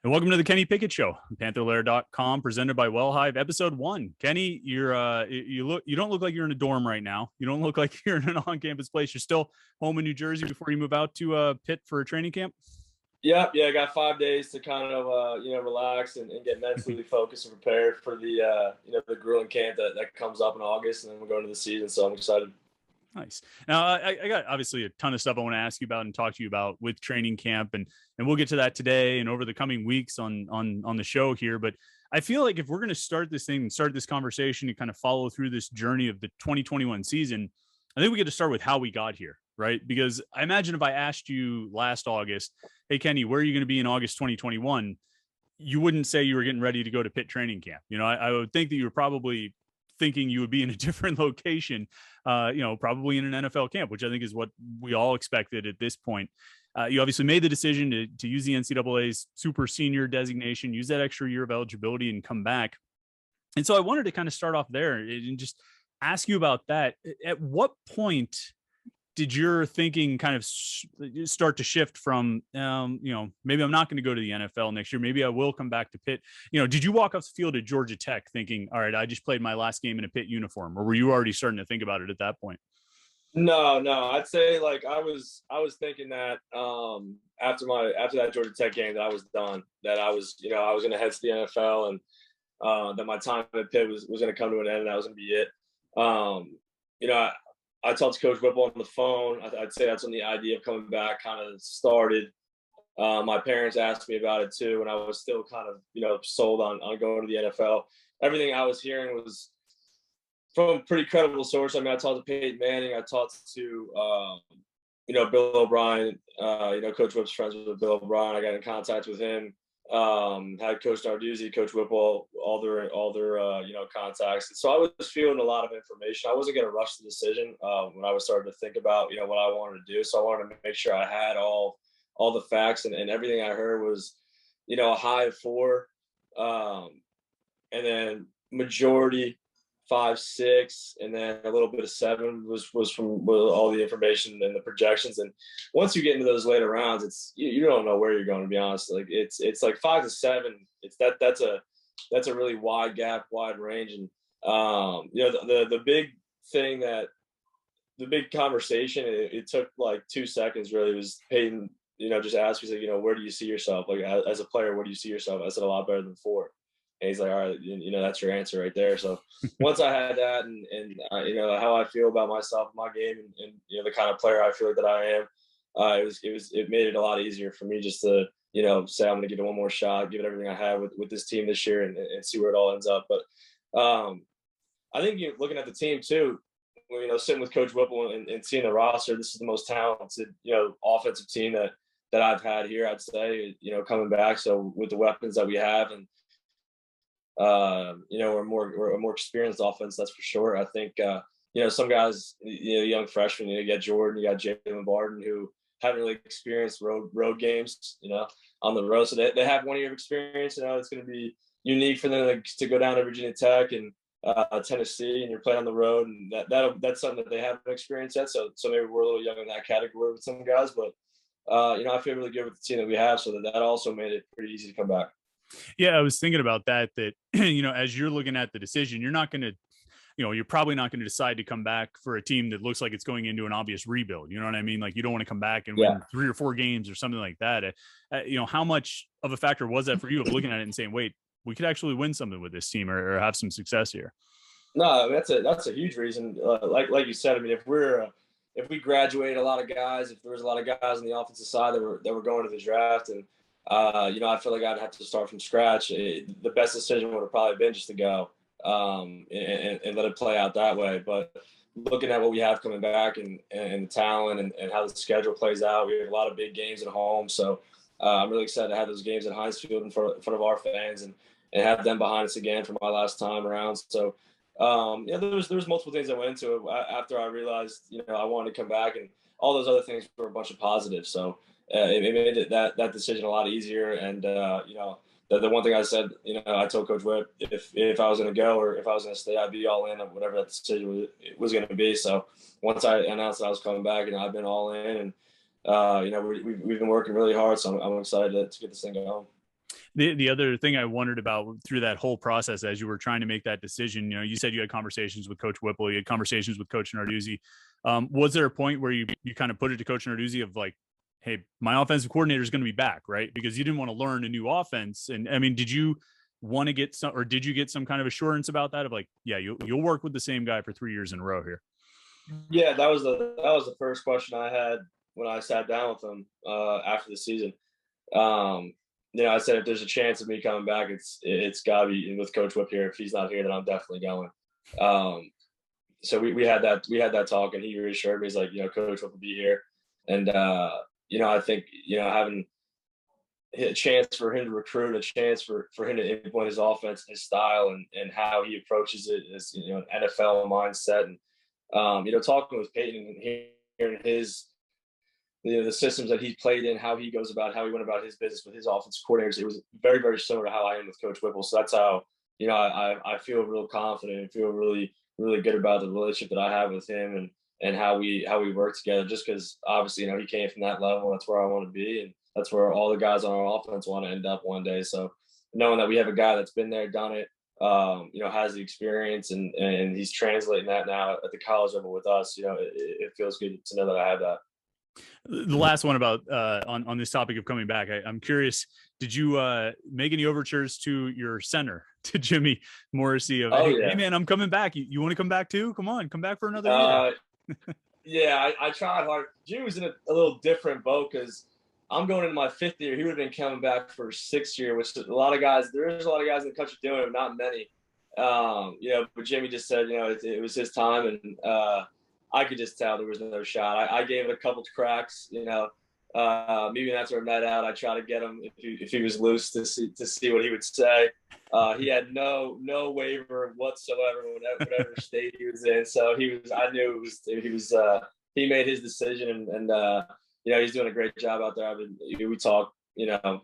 And welcome to the Kenny Pickett Show, Panther-Lair.com, presented by WellHive, episode 1. Kenny, you don't look like you're in a dorm right now. You don't look like you're in an on-campus place. You're still home in New Jersey before you move out to Pitt for a training camp. Yeah. I got 5 days to kind of relax and get mentally focused and prepared for the grueling camp that comes up in August, and then we're going to the season. So I'm excited. Nice. Now, I got obviously a ton of stuff I want to ask you about and talk to you about with training camp, and we'll get to that today and over the coming weeks on the show here. But I feel like if we're going to start this conversation and kind of follow through this journey of the 2021 season, I think we get to start with how we got here, right? Because I imagine if I asked you last August, hey, Kenny, where are you going to be in August 2021? You wouldn't say you were getting ready to go to Pitt training camp. I would think that you were probably thinking you would be in a different location, probably in an NFL camp, which I think is what we all expected at this point. You obviously made the decision to use the NCAA's super senior designation, use that extra year of eligibility and come back. And so I wanted to kind of start off there and just ask you about that. At what point did your thinking kind of start to shift from, maybe I'm not going to go to the NFL next year. Maybe I will come back to Pitt. Did you walk off the field at Georgia Tech thinking, all right, I just played my last game in a Pitt uniform, or were you already starting to think about it at that point? No. I'd say like I was thinking that after that Georgia Tech game that I was done, that I was going to head to the NFL, and that my time at Pitt was going to come to an end, and that was going to be it. I talked to Coach Whipple on the phone. I'd say that's when the idea of coming back kind of started. My parents asked me about it too, and I was still kind of, sold on going to the NFL. Everything I was hearing was from a pretty credible source. I mean, I talked to Peyton Manning. I talked to, Bill O'Brien. Coach Whip's friends with Bill O'Brien. I got in contact with him. Had Coach Narduzzi, Coach Whipple, all their contacts. And so I was feeling a lot of information. I wasn't going to rush the decision when I was starting to think about, what I wanted to do. So I wanted to make sure I had all the facts, and everything I heard was, a high of 4, and then majority 5, 6, and then a little bit of 7 was from all the information and the projections. And once you get into those later rounds, it's you don't know where you're going, to be honest. Like it's like 5 to 7. It's that's a really wide gap, wide range. And the big thing the big conversation, it took like 2 seconds really, was Peyton, just asked me, like, where do you see yourself? Like as a player, where do you see yourself? I said a lot better than 4. And he's like, all right, that's your answer right there. So once I had that and how I feel about myself, my game, and the kind of player I feel like that I am, it made it a lot easier for me just to, say I'm going to give it one more shot, give it everything I have with this team this year, and see where it all ends up. But I think looking at the team too, sitting with Coach Whipple and seeing the roster, this is the most talented, offensive team that I've had here, I'd say, coming back. So with the weapons that we have, and we're a more experienced offense, that's for sure. I think some guys, young freshmen, you got Jordan, you got Jalen Barden, who haven't really experienced road games, on the road. So they have 1 year of experience. It's going to be unique for them to go down to Virginia Tech and Tennessee, and you're playing on the road, and that's something that they haven't experienced yet. So maybe we're a little young in that category with some guys, but I feel really good with the team that we have. So that also made it pretty easy to come back. Yeah, I was thinking about that, as you're looking at the decision, you're not going to, you're probably not going to decide to come back for a team that looks like it's going into an obvious rebuild. You know what I mean? Like, you don't want to come back and win 3 or 4 games or something like that. How much of a factor was that for you of looking at it and saying, wait, we could actually win something with this team or have some success here? No, that's a huge reason. Like you said, I mean, if we graduated a lot of guys, if there was a lot of guys on the offensive side that were going to the draft, and I feel like I'd have to start from scratch. The best decision would have probably been just to go and let it play out that way. But looking at what we have coming back and the talent and how the schedule plays out, we have a lot of big games at home. So I'm really excited to have those games at Heinz Field in front of our fans and have them behind us again for my last time around. So there's multiple things that went into it after I realized I wanted to come back, and all those other things were a bunch of positives. So it made that decision a lot easier. And the one thing I said, I told Coach Whip, if I was going to go or if I was going to stay, I'd be all in on whatever that decision was going to be. So once I announced that I was coming back, I've been all in, and we've been working really hard. So I'm excited to get this thing going. The other thing I wondered about through that whole process, as you were trying to make that decision, you know, you said you had conversations with Coach Whipple, you had conversations with Coach Narduzzi. Was there a point where you kind of put it to Coach Narduzzi of like, hey, my offensive coordinator is going to be back, right? Because you didn't want to learn a new offense. And I mean, did you want to get some, or did you get some kind of assurance about that of like, yeah, you'll work with the same guy for 3 years in a row here? Yeah, that was the first question I had when I sat down with him after the season. I said if there's a chance of me coming back, it's gotta be with Coach Whip here. If he's not here, then I'm definitely going. So we had that talk, and he reassured me. He's like, Coach Whip will be here, and I think having a chance for him to recruit, a chance for him to implement his offense, his style, and how he approaches it as an NFL mindset, and talking with Peyton and hearing his the systems that he played in, how he goes about, how he went about his business with his offensive coordinators, it was very, very similar to how I am with Coach Whipple. So that's how I feel real confident and feel really, really good about the relationship that I have with him and how we work together. Just because obviously he came from that level, and that's where I want to be, and that's where all the guys on our offense want to end up one day. So knowing that we have a guy that's been there, done it, has the experience, and he's translating that now at the college level with us, it feels good to know that I have that. The last one about on this topic of coming back, I'm curious, did you make any overtures to your center, to Jimmy Morrissey of, hey man, I'm coming back. You want to come back too? Come on, come back for another year. Yeah, I tried hard. Jimmy was in a little different boat because I'm going into my 5th year. He would have been coming back for 6th year, which there's a lot of guys in the country doing it, not many. But Jimmy just said, it was his time, and I could just tell there was no shot. I gave it a couple of cracks, maybe that's where I met out. I tried to get him if he was loose to see what he would say. He had no waiver whatsoever, whatever state he was in. So I knew he made his decision, and he's doing a great job out there. We talk,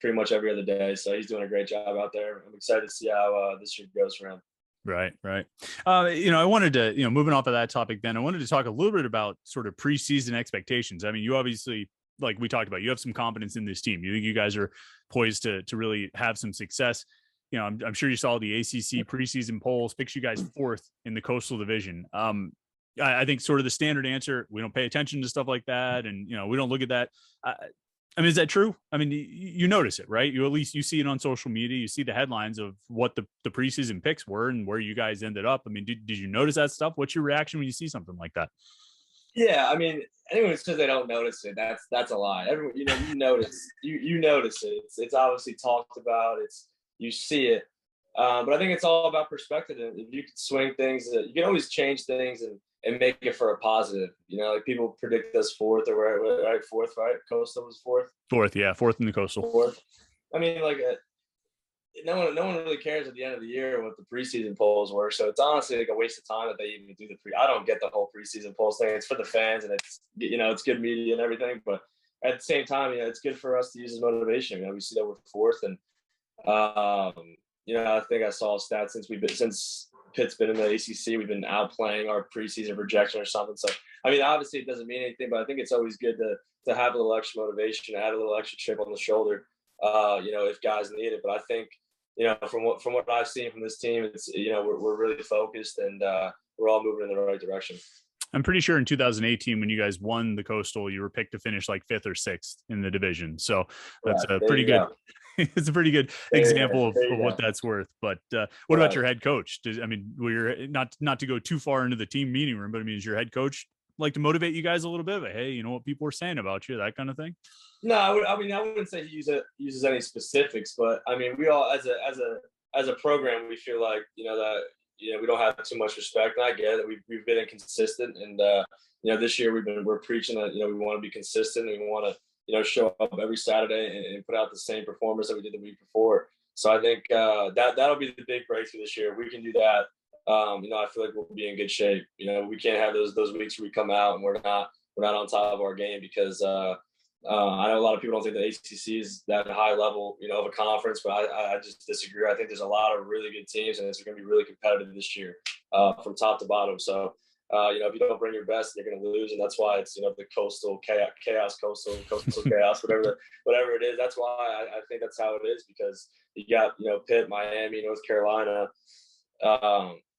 pretty much every other day. So he's doing a great job out there. I'm excited to see how this year goes for him. Right. I wanted to, moving off of that topic, then I wanted to talk a little bit about sort of preseason expectations. I mean, you obviously, like we talked about, you have some confidence in this team. You think you guys are poised to really have some success. I'm sure you saw the ACC preseason polls picks you guys 4th in the Coastal Division. I think sort of the standard answer, we don't pay attention to stuff like that. And, we don't look at that. I mean, is that true? I mean, you notice it, right? You see it on social media. You see the headlines of what the preseason picks were and where you guys ended up. I mean, did you notice that stuff? What's your reaction when you see something like that? Yeah, I mean, anyone who says they don't notice it, that's a lie. Everyone, you notice, you notice it. It's obviously talked about. You see it, but I think it's all about perspective. And if you can swing things, you can always change things and make it for a positive. Like people predict us 4th, or we're right 4th, right? Coastal was 4th. 4th, yeah, 4th in the Coastal. 4th. I mean, like no one really cares at the end of the year what the preseason polls were. So it's honestly like a waste of time that they even do I don't get the whole preseason polls thing. It's for the fans, and it's it's good media and everything. But at the same time, it's good for us to use as motivation. We see that we're 4th, and I think I saw a stat since Pitt's been in the ACC, we've been outplaying our preseason projection or something. So, I mean, obviously it doesn't mean anything, but I think it's always good to have a little extra motivation, add a little extra chip on the shoulder, if guys need it. But I think, from what I've seen from this team, it's, we're really focused, and we're all moving in the right direction. I'm pretty sure in 2018, when you guys won the Coastal, you were picked to finish like 5th or 6th in the division. So that's a pretty good. It's a pretty good example of what that's worth. But what about your head coach? We're not to go too far into the team meeting room, but I mean, does your head coach like to motivate you guys a little bit? But hey, you know what people are saying about you, that kind of thing? No, I wouldn't say he uses any specifics, but I mean, we all as a program, we feel like that we don't have too much respect. And I get it. We've been inconsistent, and this year we're preaching that we want to be consistent, and we want to show up every Saturday and put out the same performance that we did the week before. So I think that'll be the big breakthrough this year. If we can do that, I feel like we'll be in good shape. We can't have those weeks where we come out and we're not on top of our game, because I know a lot of people don't think the ACC is that high level, of a conference, but I just disagree. I think there's a lot of really good teams, and it's going to be really competitive this year from top to bottom. So if you don't bring your best, you're going to lose, and that's why it's the coastal chaos, coastal chaos, whatever it is. That's why I think that's how it is, because you got, Pitt, Miami, North Carolina,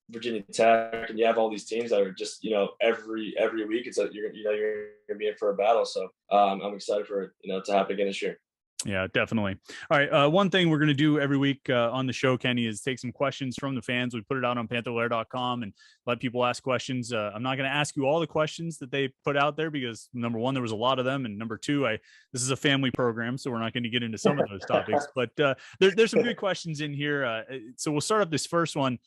Virginia Tech, and you have all these teams that are just, every week it's you're gonna be in for a battle. So I'm excited for it, to happen again this year. Yeah, definitely. All right. One thing we're going to do every week on the show, Kenny, is take some questions from the fans. We put it out on Panther-Lair.com and let people ask questions. I'm not going to ask you all the questions that they put out there because, number one, there was a lot of them. And number two, this is a family program, so we're not going to get into some of those topics. But there's some good questions in here. So we'll start up this first one.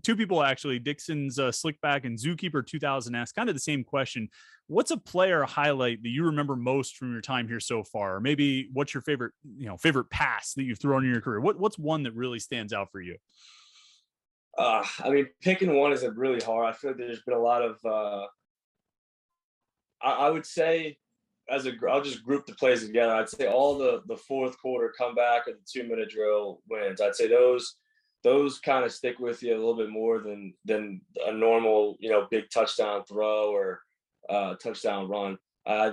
Two people actually, Dixon's Slickback and Zookeeper 2000 asked kind of the same question. What's a player highlight that you remember most from your time here so far? Or maybe what's your favorite pass that you've thrown in your career? What's one that really stands out for you? Picking one isn't really hard. I feel like there's been a lot of I would say I'll just group the plays together. I'd say all the fourth quarter comeback or the 2-minute drill wins. I'd say those kind of stick with you a little bit more than a normal, big touchdown throw or touchdown run.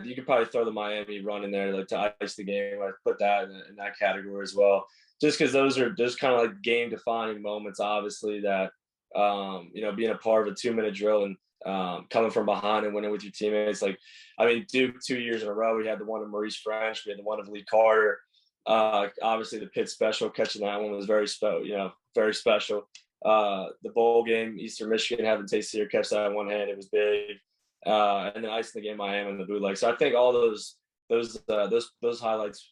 You could probably throw the Miami run in there, like to ice the game. I put that in that category as well, just because those kind of like game defining moments, obviously, that, being a part of a 2-minute drill and coming from behind and winning with your teammates. Duke 2 years in a row, we had the one of Maurice French, we had the one of Lee Carter. Obviously the Pitt special, catching that one was very special, very special. The bowl game, Eastern Michigan, having Tayseer catch that in one hand, it was big. And then icing the game, Miami on the bootleg. So I think all those highlights,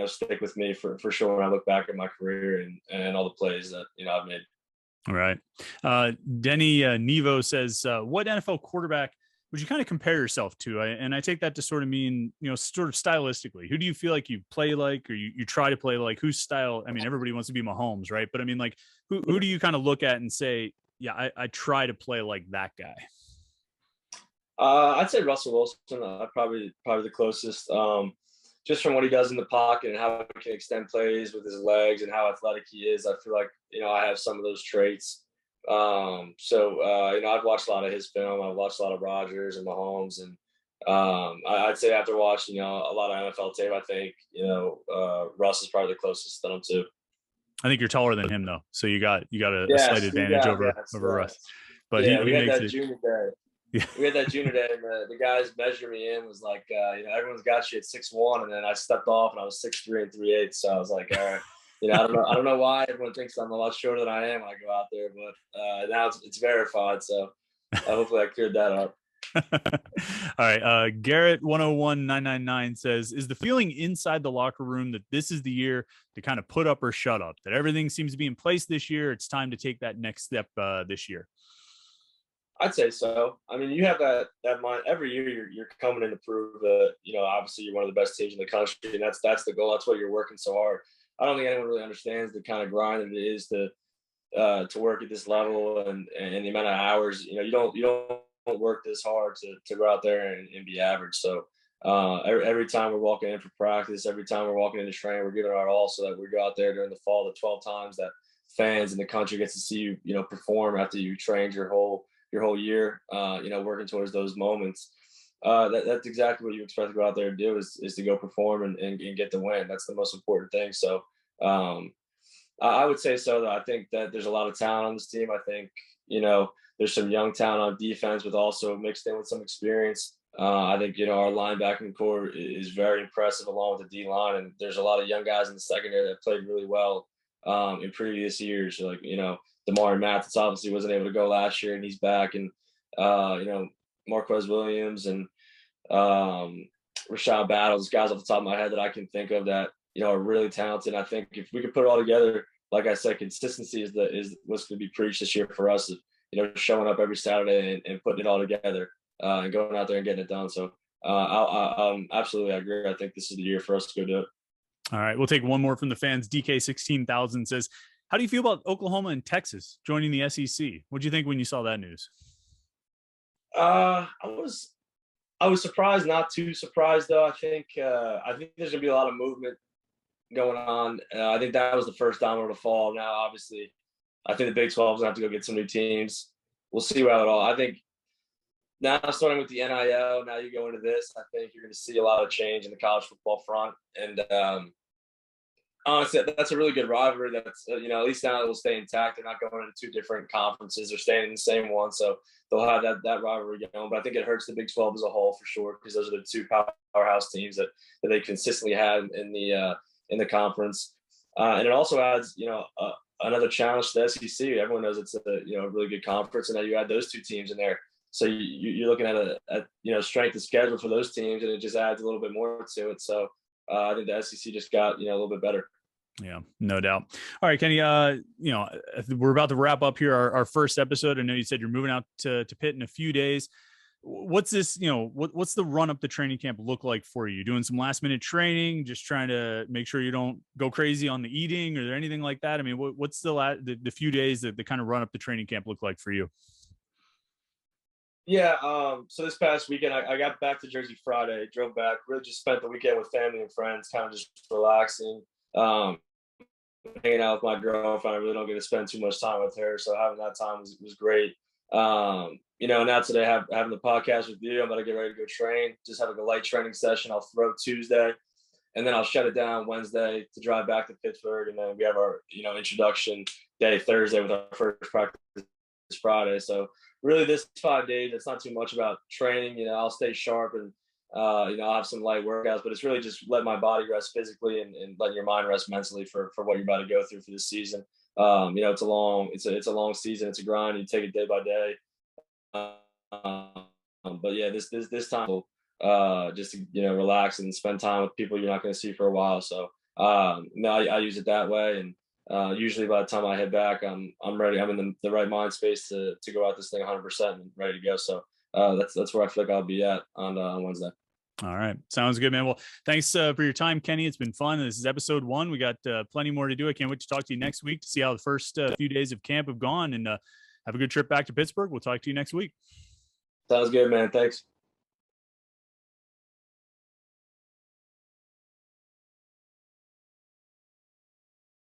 stick with me for sure when I look back at my career and all the plays that, I've made. All right. Denny Nevo says, what NFL quarterback would you kind of compare yourself to? And I take that to sort of mean, sort of stylistically, who do you feel like you play like, or you try to play like? Whose style? Everybody wants to be Mahomes, right? But who do you kind of look at and say, yeah, I try to play like that guy? I'd say Russell Wilson, probably the closest, just from what he does in the pocket and how he can extend plays with his legs and how athletic he is. I feel like, I have some of those traits. I've watched a lot of his film. I've watched a lot of Rodgers and Mahomes, and I'd say after watching, a lot of NFL tape, I think, Russ is probably the closest that I'm to. I think you're taller than him though, so you got a slight advantage over Russ. But yeah, he makes it. Junior day. Yeah. We had that junior day, and the guys measured me in, was like, everyone's got you at 6'1", and then I stepped off and I was 6'3" and 3/8. So I was like, all right. I don't know why everyone thinks I'm a lot shorter than I am when I go out there, but now it's verified. So hopefully I cleared that up. All right. Garrett 101999 says, is the feeling inside the locker room that this is the year to kind of put up or shut up, that everything seems to be in place this year? It's time to take that next step this year. I'd say so. You have that mind every year. You're coming in to prove that, obviously you're one of the best teams in the country, and that's the goal. That's why you're working so hard. I don't think anyone really understands the kind of grind that it is to work at this level and the amount of hours. You don't work this hard to go out there and be average. So every time we're walking in for practice, every time we're walking into training, we're giving our all so that we go out there during the fall the 12 times that fans in the country get to see you, perform after you trained your whole year, working towards those moments. That's exactly what you expect to go out there and do is to go perform and get the win. That's the most important thing. So I would say so, though. I think that there's a lot of talent on this team. I think, there's some young talent on defense with also mixed in with some experience. I think, our linebacking core is very impressive along with the D-line. And there's a lot of young guys in the secondary that played really well in previous years. Like, Damari Mathis obviously wasn't able to go last year, and he's back. And, Marquez Williams and Rashad Battles, guys off the top of my head that I can think of that, are really talented. I think if we could put it all together, like I said, consistency is what's going to be preached this year for us. Showing up every Saturday and putting it all together and going out there and getting it done. So absolutely, I agree. I think this is the year for us to go do it. All right, we'll take one more from the fans. DK16000 says, how do you feel about Oklahoma and Texas joining the SEC? What did you think when you saw that news? I was surprised, not too surprised though. I think there's gonna be a lot of movement going on. I think that was the first domino to fall. Now, obviously, I think the Big 12 is gonna have to go get some new teams. We'll see how it all. I think now starting with the NIL, now you go into this. I think you're going to see a lot of change in the college football front, and Honestly, that's a really good rivalry. That's at least now it will stay intact. They're not going into two different conferences; they're staying in the same one, so they'll have that rivalry going. But I think it hurts the Big 12 as a whole for sure, because those are the two powerhouse teams that they consistently have in the conference, and it also adds another challenge to the SEC. Everyone knows it's a really good conference, and now you add those two teams in there. So you're looking at a strength of schedule for those teams, and it just adds a little bit more to it. So I think the SEC just got a little bit better. Yeah, no doubt. All right, Kenny, we're about to wrap up here our first episode. I know you said you're moving out to Pitt in a few days. What's this, what's the run up to training camp look like for you? Doing some last minute training, just trying to make sure you don't go crazy on the eating or anything like that? I mean, what's the few days that the kind of run up to training camp look like for you? Yeah, so this past weekend, I got back to Jersey Friday, drove back, really just spent the weekend with family and friends, kind of just relaxing, hanging out with my girlfriend. I really don't get to spend too much time with her, so having that time was great. Now today having the podcast with you, I'm going to get ready to go train, just have a light training session. I'll throw Tuesday, and then I'll shut it down Wednesday to drive back to Pittsburgh, and then we have our introduction day Thursday with our first practice Friday. So really this 5 days, it's not too much about training. I'll stay sharp, and I'll have some light workouts, but it's really just let my body rest physically and letting your mind rest mentally for what you're about to go through for this season. It's a long season. It's a grind. You take it day by day. But yeah, this time just to relax and spend time with people you're not going to see for a while. So I use it that way, and usually by the time I head back, I'm ready. I'm in the right mind space to go out this thing 100% and ready to go. So that's where I feel like I'll be at on Wednesday. All right. Sounds good, man. Well, thanks for your time, Kenny. It's been fun. This is episode 1. We got plenty more to do. I can't wait to talk to you next week to see how the first few days of camp have gone, and have a good trip back to Pittsburgh. We'll talk to you next week. Sounds good, man. Thanks.